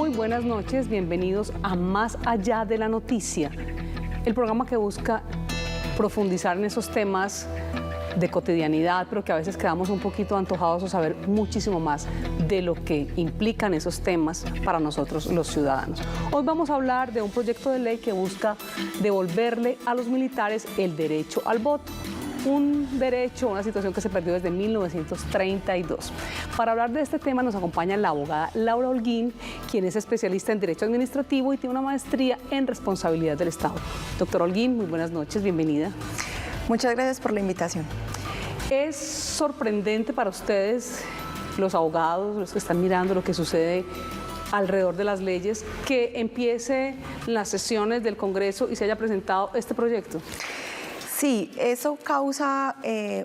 Muy buenas noches, bienvenidos a Más Allá de la Noticia, el programa que busca profundizar en esos temas de cotidianidad, pero que a veces quedamos un poquito antojados de saber muchísimo más de lo que implican esos temas para nosotros los ciudadanos. Hoy vamos a hablar de un proyecto de ley que busca devolverle a los militares el derecho al voto. Un derecho, una situación que se perdió desde 1932. Para hablar de este tema nos acompaña la abogada Laura Holguín, quien es especialista en Derecho Administrativo y tiene una maestría en Responsabilidad del Estado. Doctora Holguín, muy buenas noches, bienvenida. Muchas gracias por la invitación. ¿Es sorprendente para ustedes, los abogados, los que están mirando lo que sucede alrededor de las leyes, que empiece las sesiones del Congreso y se haya presentado este proyecto? Sí, eso causa,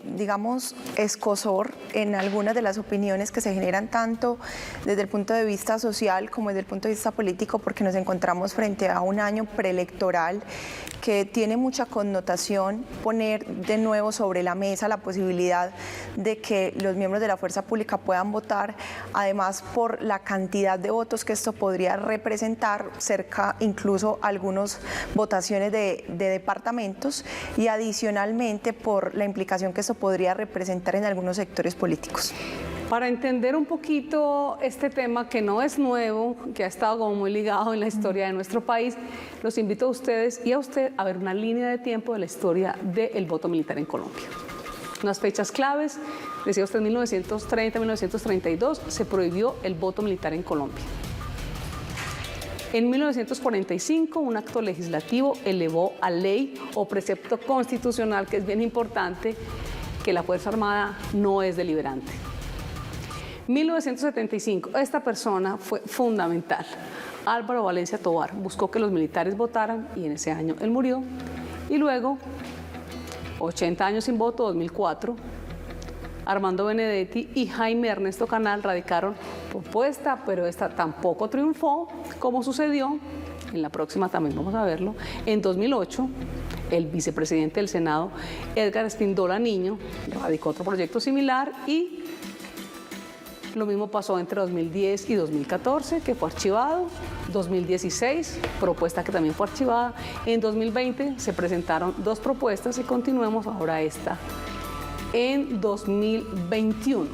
digamos, escozor en algunas de las opiniones que se generan tanto desde el punto de vista social como desde el punto de vista político, porque nos encontramos frente a un año preelectoral que tiene mucha connotación poner de nuevo sobre la mesa la posibilidad de que los miembros de la fuerza pública puedan votar, además por la cantidad de votos que esto podría representar, cerca incluso algunas votaciones de departamentos, y adicionalmente por la implicación que esto podría representar en algunos sectores políticos. Para entender un poquito este tema que no es nuevo, que ha estado como muy ligado en la historia de nuestro país, los invito a ustedes y a usted a ver una línea de tiempo de la historia del voto militar en Colombia. Unas fechas claves, decía usted, 1930-1932 se prohibió el voto militar en Colombia. En 1945, un acto legislativo elevó a ley o precepto constitucional, que es bien importante, que la Fuerza Armada no es deliberante. 1975, esta persona fue fundamental. Álvaro Valencia Tovar buscó que los militares votaran y en ese año él murió. Y luego, 80 años sin voto, 2004, Armando Benedetti y Jaime Ernesto Canal radicaron propuesta, pero esta tampoco triunfó, como sucedió, en la próxima también vamos a verlo, en 2008, el vicepresidente del Senado, Edgar Espíndola Niño, radicó otro proyecto similar y lo mismo pasó entre 2010 y 2014, que fue archivado. 2016, propuesta que también fue archivada. En 2020 se presentaron dos propuestas y continuemos ahora esta en 2021.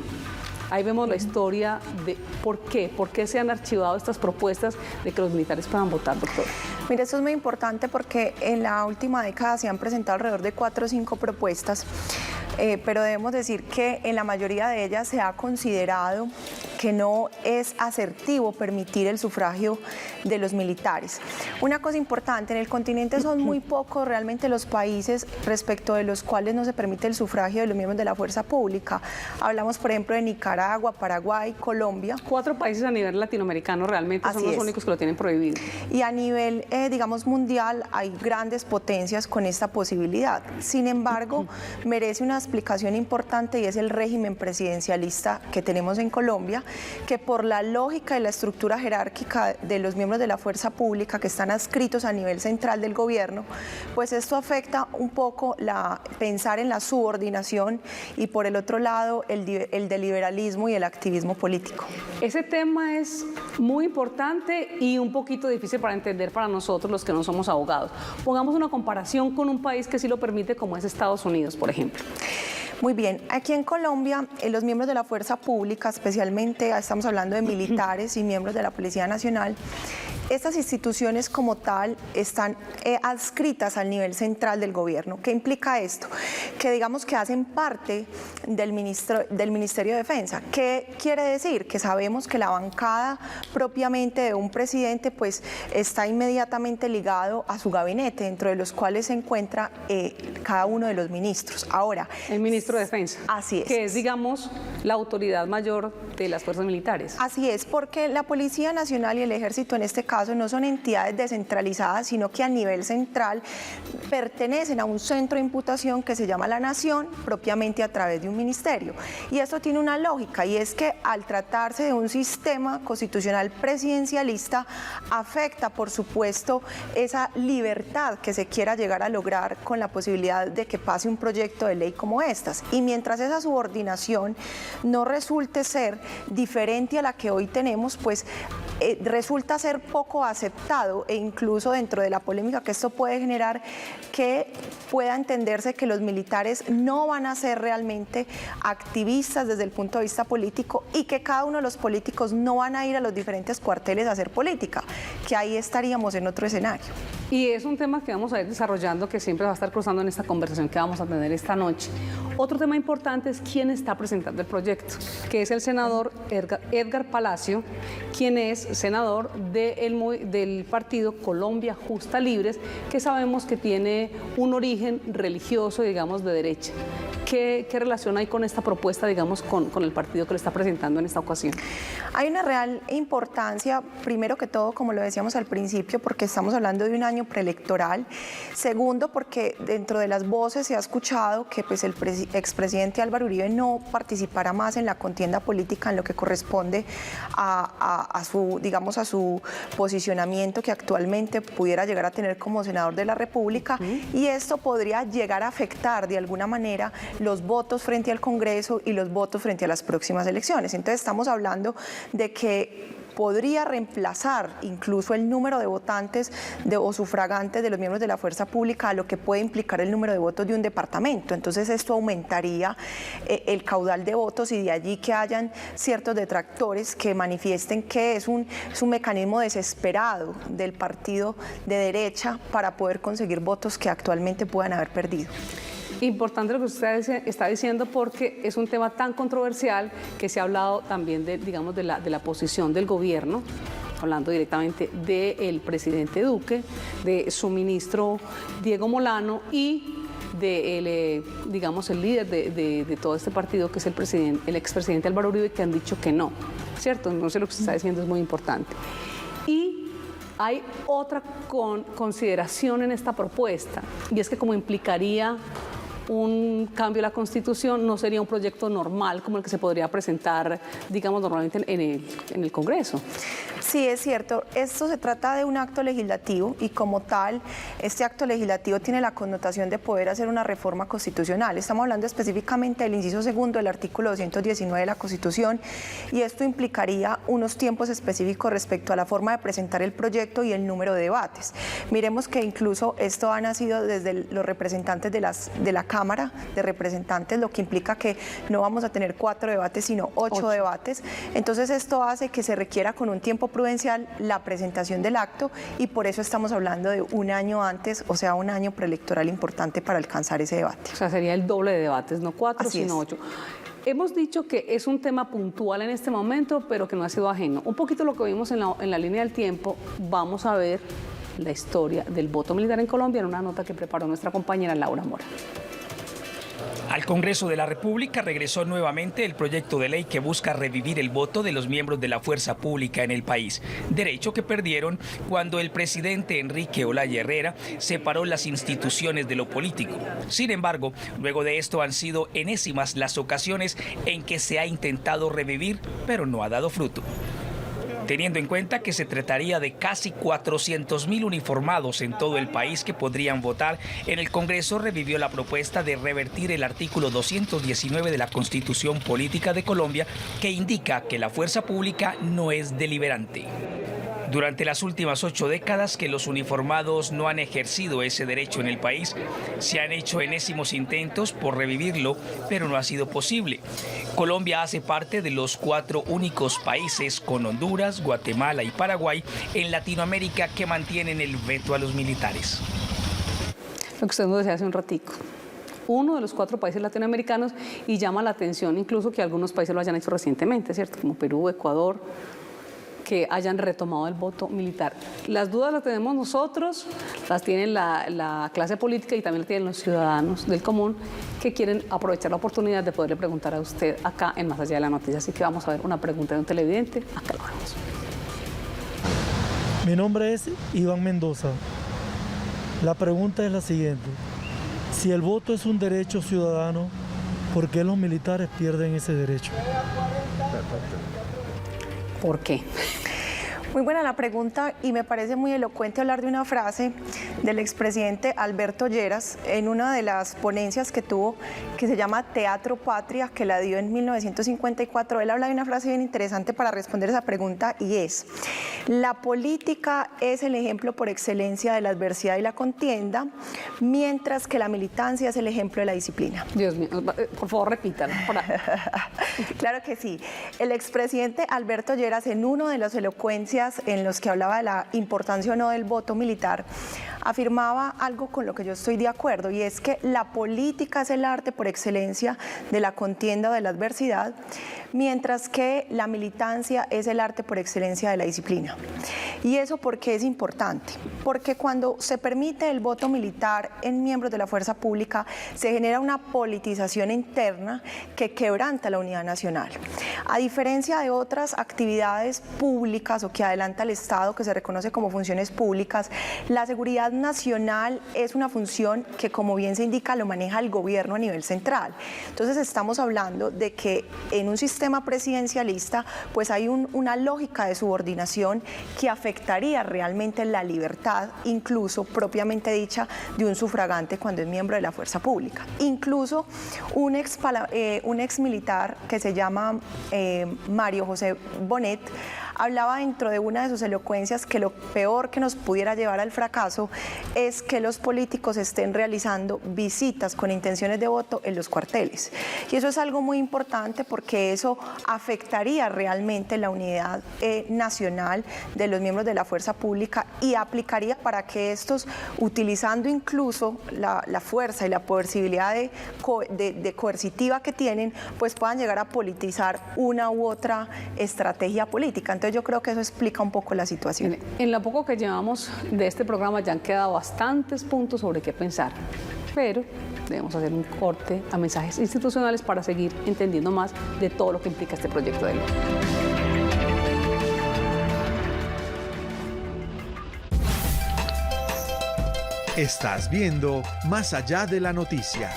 Ahí vemos la historia de por qué se han archivado estas propuestas de que los militares puedan votar, doctor. Mire, esto es muy importante porque en la última década se han presentado alrededor de 4 o 5 propuestas, pero debemos decir que en la mayoría de ellas se ha considerado que no es asertivo permitir el sufragio de los militares. Una cosa importante, en el continente son muy pocos realmente los países respecto de los cuales no se permite el sufragio de los miembros de la fuerza pública. Hablamos, por ejemplo, de Nicaragua, Paraguay, Colombia. 4 países a nivel latinoamericano realmente son los únicos que lo tienen prohibido. Y a nivel, digamos, mundial hay grandes potencias con esta posibilidad. Sin embargo, merece una explicación importante y es el régimen presidencialista que tenemos en Colombia, que por la lógica y la estructura jerárquica de los miembros de la fuerza pública que están adscritos a nivel central del gobierno, pues esto afecta un poco pensar en la subordinación y por el otro lado el deliberalismo y el activismo político. Ese tema es muy importante y un poquito difícil para entender para nosotros los que no somos abogados. Pongamos una comparación con un país que sí lo permite, como es Estados Unidos, por ejemplo. Muy bien, aquí en Colombia los miembros de la fuerza pública, especialmente estamos hablando de militares y miembros de la Policía Nacional, estas instituciones como tal están adscritas al nivel central del gobierno. ¿Qué implica esto? Que digamos que hacen parte del Ministerio de Defensa. ¿Qué quiere decir? Que sabemos que la bancada propiamente de un presidente pues está inmediatamente ligado a su gabinete, dentro de los cuales se encuentra cada uno de los ministros. Ahora, el ministro de Defensa. Así es. Que es, digamos, la autoridad mayor de las fuerzas militares. Así es, porque la Policía Nacional y el Ejército en este caso no son entidades descentralizadas, sino que a nivel central pertenecen a un centro de imputación que se llama la Nación, propiamente a través de un ministerio. Y esto tiene una lógica, y es que al tratarse de un sistema constitucional presidencialista, afecta, por supuesto, esa libertad que se quiera llegar a lograr con la posibilidad de que pase un proyecto de ley como estas. Y mientras esa subordinación no resulte ser diferente a la que hoy tenemos, pues resulta ser poco aceptado e incluso dentro de la polémica que esto puede generar, que pueda entenderse que los militares no van a ser realmente activistas desde el punto de vista político y que cada uno de los políticos no van a ir a los diferentes cuarteles a hacer política, que ahí estaríamos en otro escenario. Y es un tema que vamos a ir desarrollando, que siempre va a estar cruzando en esta conversación que vamos a tener esta noche. Otro tema importante es quién está presentando el proyecto, que es el senador Edgar Palacio, quien es senador del partido Colombia Justa Libres, que sabemos que tiene un origen religioso, digamos, de derecha. ¿Qué relación hay con esta propuesta, digamos, con el partido que le está presentando en esta ocasión? Hay una real importancia, primero que todo, como lo decíamos al principio, porque estamos hablando de un año preelectoral. Segundo, porque dentro de las voces se ha escuchado que pues, el expresidente Álvaro Uribe no participará más en la contienda política en lo que corresponde a su posicionamiento que actualmente pudiera llegar a tener como senador de la República, y esto podría llegar a afectar de alguna manera los votos frente al Congreso y los votos frente a las próximas elecciones. Entonces estamos hablando de que podría reemplazar incluso el número de votantes o sufragantes de los miembros de la fuerza pública, a lo que puede implicar el número de votos de un departamento. Entonces esto aumentaría el caudal de votos, y de allí que hayan ciertos detractores que manifiesten que es un mecanismo desesperado del partido de derecha para poder conseguir votos que actualmente puedan haber perdido. Importante lo que usted está diciendo, porque es un tema tan controversial que se ha hablado también de la posición del gobierno, hablando directamente del presidente Duque, de su ministro Diego Molano y de el líder de todo este partido, que es el expresidente Álvaro Uribe, que han dicho que no, ¿cierto? Entonces lo que usted está diciendo es muy importante. Y hay otra consideración en esta propuesta, y es que como implicaría un cambio de la Constitución, no sería un proyecto normal como el que se podría presentar, digamos, normalmente en el Congreso. Sí, es cierto. Esto se trata de un acto legislativo, y como tal, este acto legislativo tiene la connotación de poder hacer una reforma constitucional. Estamos hablando específicamente del inciso segundo del artículo 219 de la Constitución, y esto implicaría unos tiempos específicos respecto a la forma de presentar el proyecto y el número de debates. Miremos que incluso esto ha nacido desde los representantes de la Cámara de Representantes, lo que implica que no vamos a tener 4 debates, sino 8 debates. Entonces esto hace que se requiera con un tiempo prudencial la presentación del acto, y por eso estamos hablando de un año antes, o sea, un año preelectoral importante para alcanzar ese debate. O sea, sería el doble de debates, no 4, Así sino es. 8. Hemos dicho que es un tema puntual en este momento, pero que no ha sido ajeno. Un poquito lo que vimos en la línea del tiempo, vamos a ver la historia del voto militar en Colombia en una nota que preparó nuestra compañera Laura Mora. Al Congreso de la República regresó nuevamente el proyecto de ley que busca revivir el voto de los miembros de la fuerza pública en el país, derecho que perdieron cuando el presidente Enrique Olaya Herrera separó las instituciones de lo político. Sin embargo, luego de esto han sido enésimas las ocasiones en que se ha intentado revivir, pero no ha dado fruto. Teniendo en cuenta que se trataría de casi 400.000 uniformados en todo el país que podrían votar, en el Congreso revivió la propuesta de revertir el artículo 219 de la Constitución Política de Colombia, que indica que la fuerza pública no es deliberante. Durante las últimas 8 décadas que los uniformados no han ejercido ese derecho en el país, se han hecho enésimos intentos por revivirlo, pero no ha sido posible. Colombia hace parte de los 4 únicos países, con Honduras, Guatemala y Paraguay, en Latinoamérica que mantienen el veto a los militares. Lo que usted nos decía hace un ratico. Uno de los 4 países latinoamericanos, y llama la atención incluso que algunos países lo hayan hecho recientemente, ¿cierto? Como Perú, Ecuador, que hayan retomado el voto militar. Las dudas las tenemos nosotros, las tiene la clase política y también las tienen los ciudadanos del común, que quieren aprovechar la oportunidad de poderle preguntar a usted acá en Más Allá de la Noticia. Así que vamos a ver una pregunta de un televidente. Acá lo vemos. Mi nombre es Iván Mendoza. La pregunta es la siguiente. Si el voto es un derecho ciudadano, ¿por qué los militares pierden ese derecho? ¿Por qué? Muy buena la pregunta, y me parece muy elocuente hablar de una frase del expresidente Alberto Lleras en una de las ponencias que tuvo, que se llama Teatro Patria, que la dio en 1954. Él habla de una frase bien interesante para responder esa pregunta y es: la política es el ejemplo por excelencia de la adversidad y la contienda, mientras que la militancia es el ejemplo de la disciplina. Dios mío, por favor repítalo. Claro que sí. El expresidente Alberto Lleras, en una de las elocuencias en los que hablaba de la importancia o no del voto militar, afirmaba algo con lo que yo estoy de acuerdo, y es que la política es el arte por excelencia de la contienda o de la adversidad, mientras que la militancia es el arte por excelencia de la disciplina. ¿Y eso por qué es importante? Porque cuando se permite el voto militar en miembros de la fuerza pública, se genera una politización interna que quebranta la unidad nacional. A diferencia de otras actividades públicas o que adelanta el Estado, que se reconoce como funciones públicas, la seguridad nacional es una función que, como bien se indica, lo maneja el gobierno a nivel central. Entonces estamos hablando de que en un sistema presidencialista pues hay una lógica de subordinación que afectaría realmente la libertad, incluso propiamente dicha, de un sufragante cuando es miembro de la fuerza pública. Incluso un ex militar que se llama Mario José Bonet hablaba dentro de una de sus elocuencias que lo peor que nos pudiera llevar al fracaso es que los políticos estén realizando visitas con intenciones de voto en los cuarteles. Y eso es algo muy importante porque eso afectaría realmente la unidad nacional de los miembros de la fuerza pública y aplicaría para que estos, utilizando incluso la fuerza y la posibilidad de coercitiva que tienen, pues puedan llegar a politizar una u otra estrategia política. Entonces yo creo que eso explica un poco la situación. En lo poco que llevamos de este programa ya han quedado bastantes puntos sobre qué pensar, pero debemos hacer un corte a mensajes institucionales para seguir entendiendo más de todo lo que implica este proyecto de ley. Estás viendo Más allá de la noticia.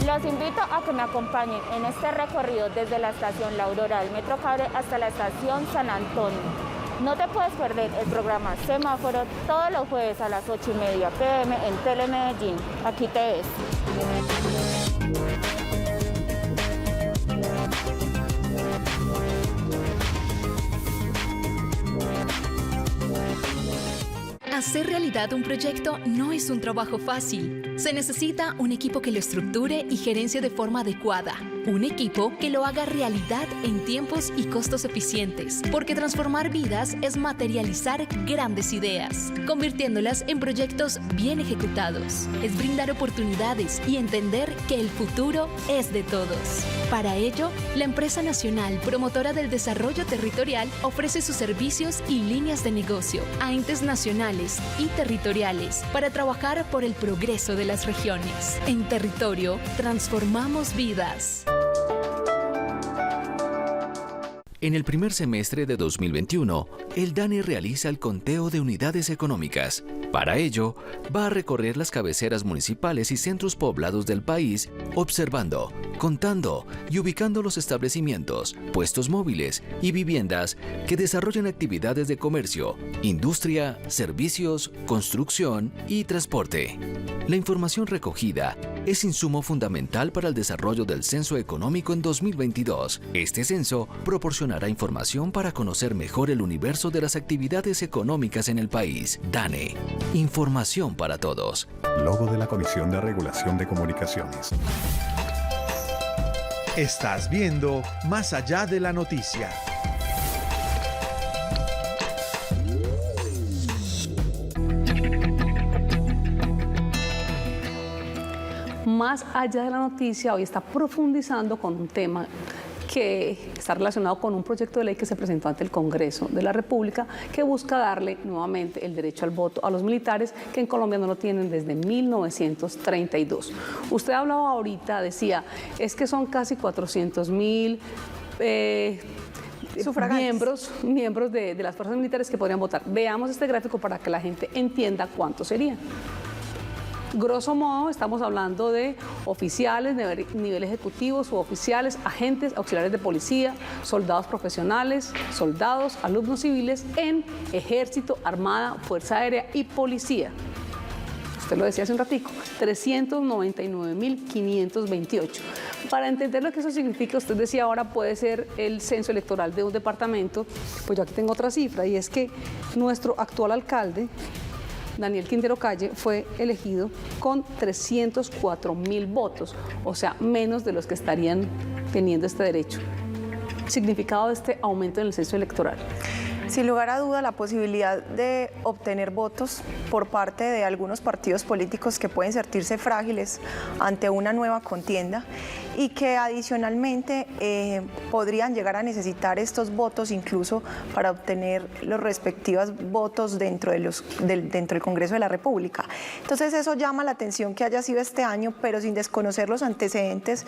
Los invito a que me acompañen en este recorrido desde la estación La Aurora del Metro Cable hasta la estación San Antonio. No te puedes perder el programa Semáforo todos los jueves a las 8:30 p.m. en Telemedellín. Aquí te ves. Hacer realidad un proyecto no es un trabajo fácil. Se necesita un equipo que lo estructure y gerencie de forma adecuada. Un equipo que lo haga realidad en tiempos y costos eficientes. Porque transformar vidas es materializar grandes ideas, convirtiéndolas en proyectos bien ejecutados. Es brindar oportunidades y entender que el futuro es de todos. Para ello, la empresa nacional promotora del desarrollo territorial ofrece sus servicios y líneas de negocio a entes nacionales y territoriales para trabajar por el progreso de las regiones. En Territorio, transformamos vidas. En el primer semestre de 2021, el DANE realiza el conteo de unidades económicas. Para ello, va a recorrer las cabeceras municipales y centros poblados del país, observando, contando y ubicando los establecimientos, puestos móviles y viviendas que desarrollan actividades de comercio, industria, servicios, construcción y transporte. La información recogida es insumo fundamental para el desarrollo del censo económico en 2022. Este censo proporcionará información para conocer mejor el universo de las actividades económicas en el país. DANE. Información para todos. Logo de la Comisión de Regulación de Comunicaciones. Estás viendo Más allá de la noticia. Más allá de la noticia, hoy está profundizando con un tema que está relacionado con un proyecto de ley que se presentó ante el Congreso de la República que busca darle nuevamente el derecho al voto a los militares que en Colombia no lo tienen desde 1932. Usted hablaba ahorita, decía, es que son casi 400.000 miembros de las fuerzas militares que podrían votar. Veamos este gráfico para que la gente entienda cuánto serían. Grosso modo, estamos hablando de oficiales, nivel ejecutivo, suboficiales, agentes, auxiliares de policía, soldados profesionales, soldados, alumnos civiles en Ejército, Armada, Fuerza Aérea y Policía. Usted lo decía hace un ratico, 399.528. Para entender lo que eso significa, usted decía ahora puede ser el censo electoral de un departamento, pues yo aquí tengo otra cifra, y es que nuestro actual alcalde, Daniel Quintero Calle, fue elegido con 304.000 votos, o sea, menos de los que estarían teniendo este derecho. Significado de este aumento en el censo electoral. Sin lugar a duda, la posibilidad de obtener votos por parte de algunos partidos políticos que pueden sentirse frágiles ante una nueva contienda y que adicionalmente podrían llegar a necesitar estos votos incluso para obtener los respectivos votos dentro del Congreso de la República. Entonces eso llama la atención que haya sido este año, pero sin desconocer los antecedentes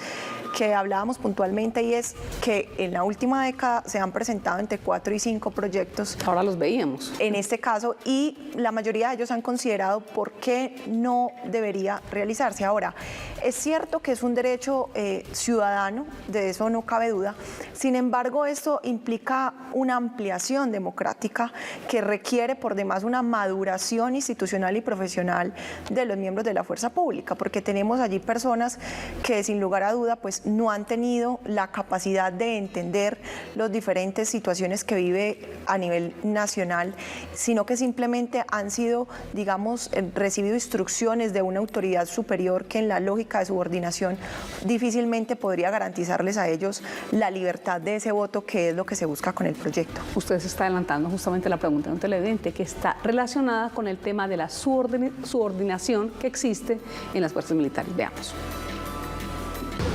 que hablábamos puntualmente, y es que en la última década se han presentado entre 4 y 5 proyectos. Ahora los veíamos. En este caso, y la mayoría de ellos han considerado por qué no debería realizarse. Ahora, es cierto que es un derecho ciudadano, de eso no cabe duda. Sin embargo, esto implica una ampliación democrática que requiere por demás una maduración institucional y profesional de los miembros de la fuerza pública, porque tenemos allí personas que sin lugar a duda pues no han tenido la capacidad de entender las diferentes situaciones que vive a nivel nacional, sino que simplemente han sido, digamos, recibido instrucciones de una autoridad superior que en la lógica de subordinación difícilmente podría garantizarles a ellos la libertad de ese voto, que es lo que se busca con el proyecto. Usted se está adelantando justamente la pregunta de un televidente que está relacionada con el tema de la subordinación que existe en las fuerzas militares. Veamos.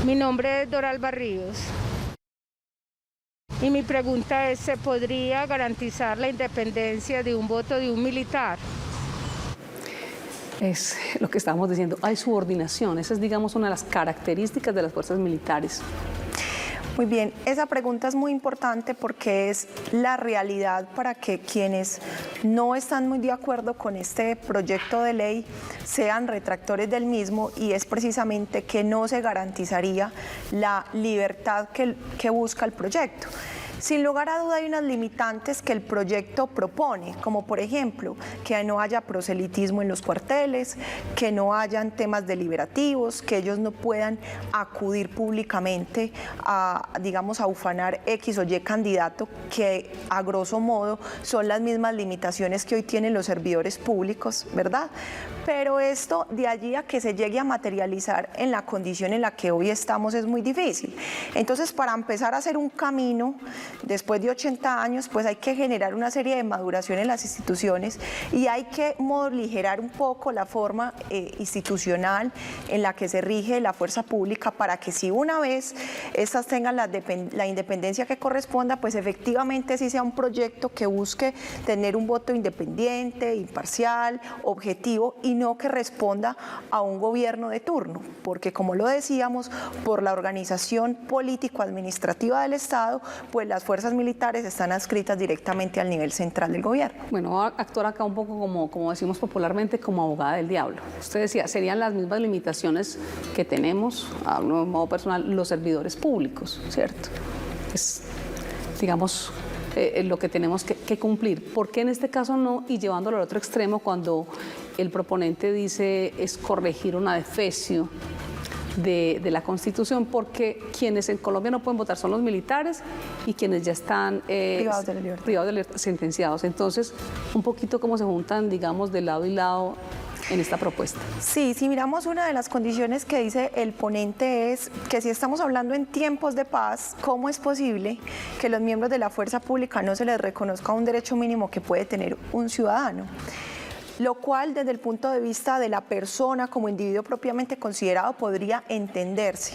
Mi nombre es Doral Barrios. Y mi pregunta es, ¿se podría garantizar la independencia de un voto de un militar? Es lo que estábamos diciendo, hay subordinación, esa es, digamos, una de las características de las fuerzas militares. Muy bien, esa pregunta es muy importante porque es la realidad para que quienes no están muy de acuerdo con este proyecto de ley sean retractores del mismo, y es precisamente que no se garantizaría la libertad que busca el proyecto. Sin lugar a duda hay unas limitantes que el proyecto propone, como por ejemplo que no haya proselitismo en los cuarteles, que no hayan temas deliberativos, que ellos no puedan acudir públicamente a, digamos, a ufanar X o Y candidato, que a grosso modo son las mismas limitaciones que hoy tienen los servidores públicos, ¿verdad? Pero esto de allí a que se llegue a materializar en la condición en la que hoy estamos es muy difícil. Entonces, para empezar a hacer un camino, después de 80 años, pues hay que generar una serie de maduración en las instituciones y hay que morigerar un poco la forma institucional en la que se rige la fuerza pública, para que si una vez estas tengan la independencia que corresponda, pues efectivamente sí sea un proyecto que busque tener un voto independiente, imparcial, objetivo, y no que responda a un gobierno de turno, porque como lo decíamos, por la organización político-administrativa del Estado, pues las fuerzas militares están adscritas directamente al nivel central del gobierno. Bueno, voy a actuar acá un poco como decimos popularmente, como abogada del diablo. Usted decía, serían las mismas limitaciones que tenemos, a un modo personal, los servidores públicos, ¿cierto? Es, digamos, lo que tenemos que cumplir. ¿Por qué en este caso no? Y llevándolo al otro extremo, cuando el proponente dice es corregir una defecio de la Constitución, porque quienes en Colombia no pueden votar son los militares y quienes ya están privados de la libertad, sentenciados. Entonces, un poquito cómo se juntan, digamos, de lado y lado en esta propuesta. Sí, si miramos, una de las condiciones que dice el ponente es que si estamos hablando en tiempos de paz, ¿cómo es posible que los miembros de la fuerza pública no se les reconozca un derecho mínimo que puede tener un ciudadano? Lo cual, desde el punto de vista de la persona como individuo propiamente considerado, podría entenderse.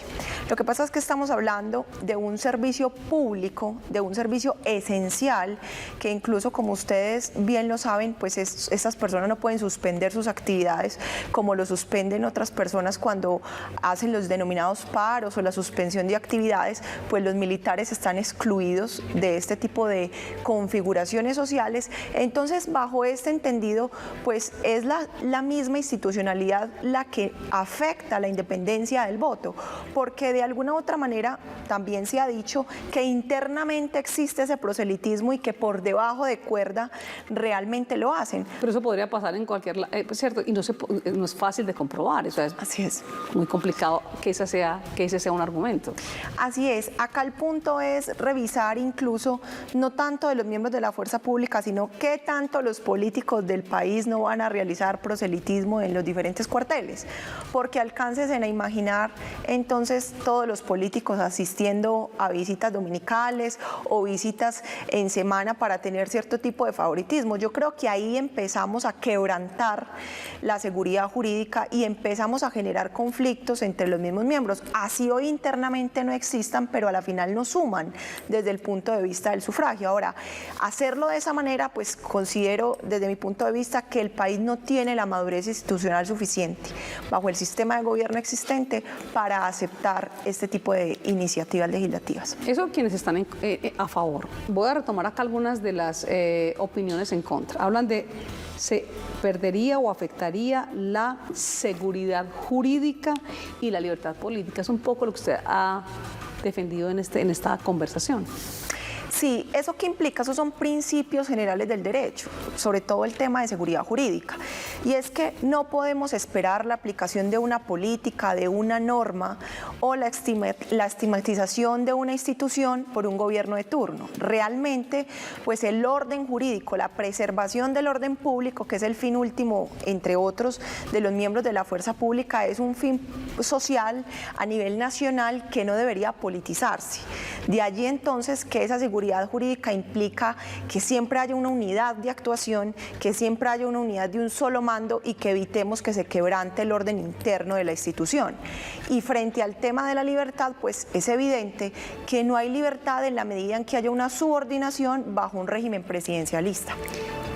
Lo que pasa es que estamos hablando de un servicio público, de un servicio esencial, que incluso, como ustedes bien lo saben, pues estas personas no pueden suspender sus actividades como lo suspenden otras personas cuando hacen los denominados paros o la suspensión de actividades, pues los militares están excluidos de este tipo de configuraciones sociales. Entonces, bajo este entendido, pues es la misma institucionalidad la que afecta la independencia del voto, porque de alguna u otra manera también se ha dicho que internamente existe ese proselitismo y que por debajo de cuerda realmente lo hacen. Pero eso podría pasar en cualquier lado, ¿cierto? Y no es fácil de comprobar, o sea, así es. Muy complicado que ese sea un argumento. Así es, acá el punto es revisar incluso no tanto de los miembros de la fuerza pública, sino qué tanto los políticos del país no van a realizar proselitismo en los diferentes cuarteles, porque alcáncesen a imaginar entonces todos los políticos asistiendo a visitas dominicales o visitas en semana para tener cierto tipo de favoritismo. Yo creo que ahí empezamos a quebrantar la seguridad jurídica y empezamos a generar conflictos entre los mismos miembros. Así hoy internamente no existan, pero a la final no suman desde el punto de vista del sufragio. Ahora, hacerlo de esa manera, pues considero desde mi punto de vista que el país no tiene la madurez institucional suficiente bajo el sistema de gobierno existente para aceptar este tipo de iniciativas legislativas. Eso quienes están a favor. Voy a retomar acá algunas de las opiniones en contra. Hablan de se perdería o afectaría la seguridad jurídica y la libertad política. Es un poco lo que usted ha defendido en esta conversación. Sí, ¿eso qué implica? Esos son principios generales del derecho, sobre todo el tema de seguridad jurídica. Y es que no podemos esperar la aplicación de una política, de una norma o la estigmatización de una institución por un gobierno de turno. Realmente, pues el orden jurídico, la preservación del orden público, que es el fin último, entre otros, de los miembros de la fuerza pública, es un fin social a nivel nacional que no debería politizarse. De allí entonces que esa seguridad jurídica implica que siempre haya una unidad de actuación, que siempre haya una unidad de un solo mando y que evitemos que se quebrante el orden interno de la institución. Y frente al tema de la libertad, pues es evidente que no hay libertad en la medida en que haya una subordinación bajo un régimen presidencialista.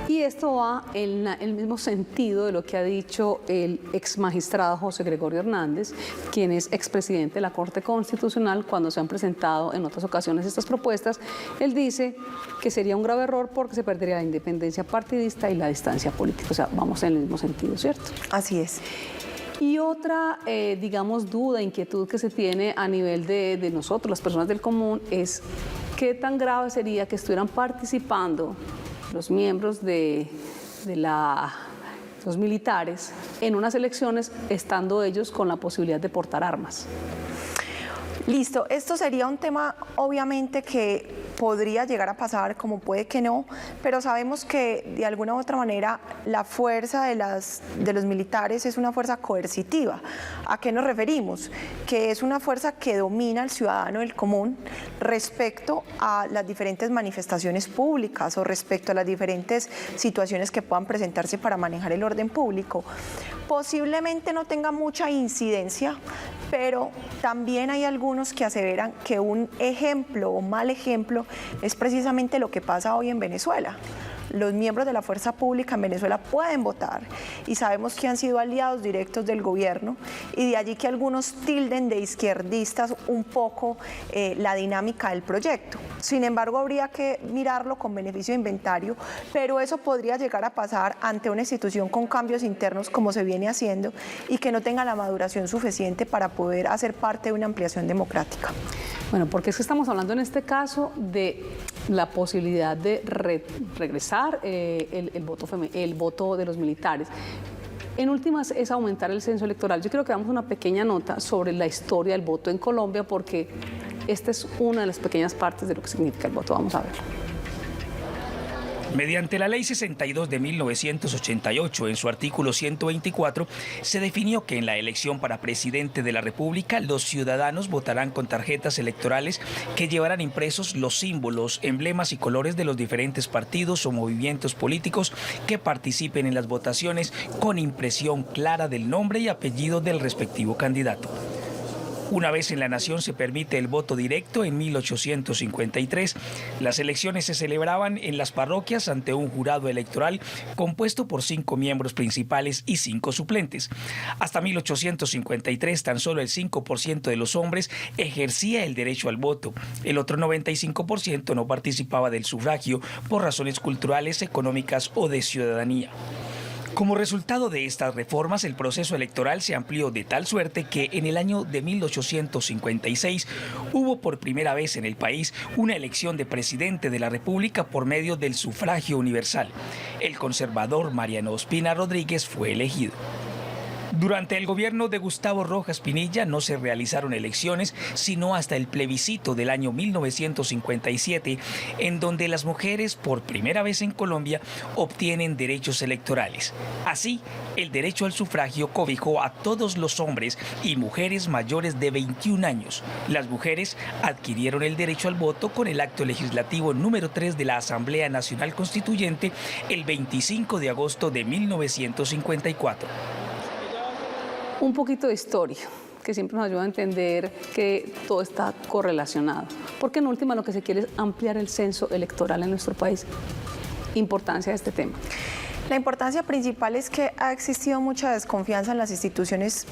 Y esto va en el mismo sentido de lo que ha dicho el ex magistrado José Gregorio Hernández, quien es expresidente de la Corte Constitucional. Cuando se han presentado en otras ocasiones estas propuestas, él dice que sería un grave error porque se perdería la independencia partidista y la distancia política. O sea, vamos en el mismo sentido, ¿cierto? Así es. Y otra, digamos, duda, inquietud que se tiene a nivel de nosotros, las personas del común, es qué tan grave sería que estuvieran participando los miembros de los militares en unas elecciones, estando ellos con la posibilidad de portar armas. Listo, esto sería un tema obviamente que podría llegar a pasar, como puede que no, pero sabemos que de alguna u otra manera la fuerza de los militares es una fuerza coercitiva. ¿A qué nos referimos? Que es una fuerza que domina al ciudadano del común respecto a las diferentes manifestaciones públicas o respecto a las diferentes situaciones que puedan presentarse para manejar el orden público. Posiblemente no tenga mucha incidencia, pero también hay algunos que aseveran que un ejemplo o mal ejemplo es precisamente lo que pasa hoy en Venezuela. Los miembros de la fuerza pública en Venezuela pueden votar y sabemos que han sido aliados directos del gobierno, y de allí que algunos tilden de izquierdistas un poco la dinámica del proyecto. Sin embargo, habría que mirarlo con beneficio de inventario, pero eso podría llegar a pasar ante una institución con cambios internos como se viene haciendo y que no tenga la maduración suficiente para poder hacer parte de una ampliación democrática. Bueno, porque es que estamos hablando en este caso de la posibilidad de regresar el voto de los militares. En últimas es aumentar el censo electoral. Yo creo que damos una pequeña nota sobre la historia del voto en Colombia, porque esta es una de las pequeñas partes de lo que significa el voto. Vamos a verlo. Mediante la Ley 62 de 1988, en su artículo 124, se definió que en la elección para presidente de la República, los ciudadanos votarán con tarjetas electorales que llevarán impresos los símbolos, emblemas y colores de los diferentes partidos o movimientos políticos que participen en las votaciones, con impresión clara del nombre y apellido del respectivo candidato. Una vez en la nación se permite el voto directo en 1853. Las elecciones se celebraban en las parroquias ante un jurado electoral compuesto por 5 miembros principales y 5 suplentes. Hasta 1853 tan solo el 5% de los hombres ejercía el derecho al voto. El otro 95% no participaba del sufragio por razones culturales, económicas o de ciudadanía. Como resultado de estas reformas, el proceso electoral se amplió de tal suerte que en el año de 1856 hubo por primera vez en el país una elección de presidente de la República por medio del sufragio universal. El conservador Mariano Ospina Rodríguez fue elegido. Durante el gobierno de Gustavo Rojas Pinilla no se realizaron elecciones, sino hasta el plebiscito del año 1957, en donde las mujeres, por primera vez en Colombia, obtienen derechos electorales. Así, el derecho al sufragio cobijó a todos los hombres y mujeres mayores de 21 años. Las mujeres adquirieron el derecho al voto con el acto legislativo número 3 de la Asamblea Nacional Constituyente el 25 de agosto de 1954. Un poquito de historia, que siempre nos ayuda a entender que todo está correlacionado. Porque en última lo que se quiere es ampliar el censo electoral en nuestro país. Importancia de este tema. La importancia principal es que ha existido mucha desconfianza en las instituciones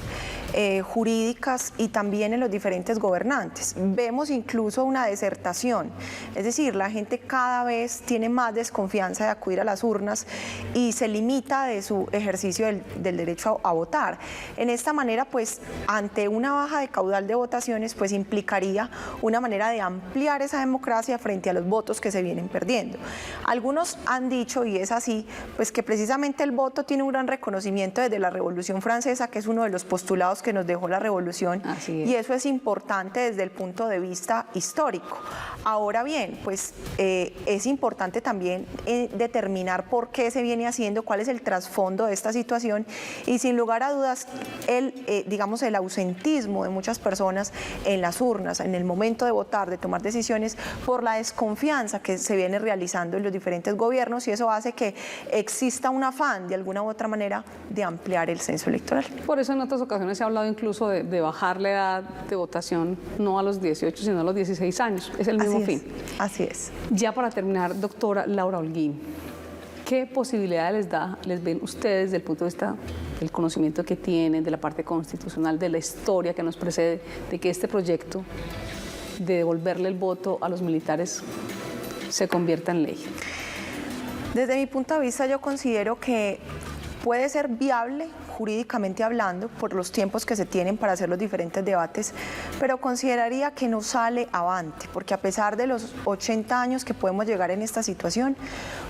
jurídicas y también en los diferentes gobernantes. Vemos incluso una desertación, es decir, la gente cada vez tiene más desconfianza de acudir a las urnas y se limita de su ejercicio del derecho a votar. En esta manera, pues, ante una baja de caudal de votaciones, pues implicaría una manera de ampliar esa democracia frente a los votos que se vienen perdiendo. Algunos han dicho, y es así, pues que precisamente el voto tiene un gran reconocimiento desde la Revolución Francesa, que es uno de los postulados que nos dejó la Revolución, y eso es importante desde el punto de vista histórico. Ahora bien, pues es importante también determinar por qué se viene haciendo, cuál es el trasfondo de esta situación, y sin lugar a dudas, digamos, el ausentismo de muchas personas en las urnas, en el momento de votar, de tomar decisiones, por la desconfianza que se viene realizando en los diferentes gobiernos, y eso hace que exista un afán, de alguna u otra manera, de ampliar el censo electoral. Por eso en otras ocasiones se ha hablado incluso de bajar la edad de votación, no a los 18, sino a los 16 años. Es el mismo fin. Así es. Ya para terminar, doctora Laura Holguín, ¿qué posibilidades les ven ustedes desde el punto de vista del conocimiento que tienen, de la parte constitucional, de la historia que nos precede, de que este proyecto de devolverle el voto a los militares se convierta en ley? Desde mi punto de vista, yo considero que puede ser viable jurídicamente hablando por los tiempos que se tienen para hacer los diferentes debates, pero consideraría que no sale avante, porque a pesar de los 80 años que podemos llegar en esta situación,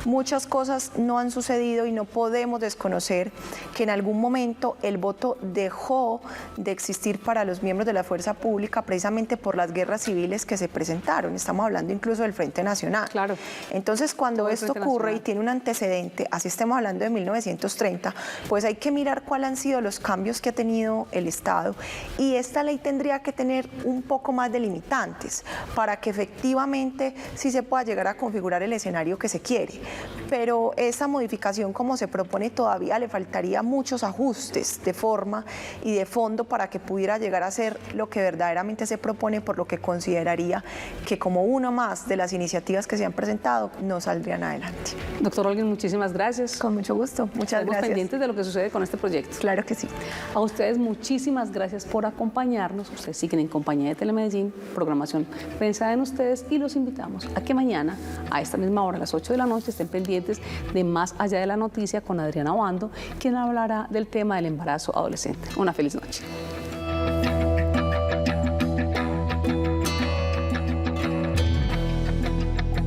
muchas cosas no han sucedido y no podemos desconocer que en algún momento el voto dejó de existir para los miembros de la fuerza pública precisamente por las guerras civiles que se presentaron. Estamos hablando incluso del Frente Nacional. Claro. Entonces, cuando esto ocurre y tiene un antecedente, así estemos hablando de 1930, pues hay que mirar cuáles han sido los cambios que ha tenido el Estado, y esta ley tendría que tener un poco más de limitantes para que efectivamente sí se pueda llegar a configurar el escenario que se quiere. Pero esa modificación, como se propone, todavía le faltaría muchos ajustes de forma y de fondo para que pudiera llegar a ser lo que verdaderamente se propone, por lo que consideraría que como una más de las iniciativas que se han presentado no saldrían adelante. Doctor Holguín, muchísimas gracias. Con mucho gusto, muchas gracias. Pendientes de lo que sucede con este proyecto. Claro que sí. A ustedes muchísimas gracias por acompañarnos. Ustedes siguen en compañía de Telemedellín, programación pensada en ustedes, y los invitamos a que mañana a esta misma hora, a las 8 de la noche, estén pendientes de Más Allá de la Noticia con Adriana Obando, quien hablará del tema del embarazo adolescente. Una feliz noche.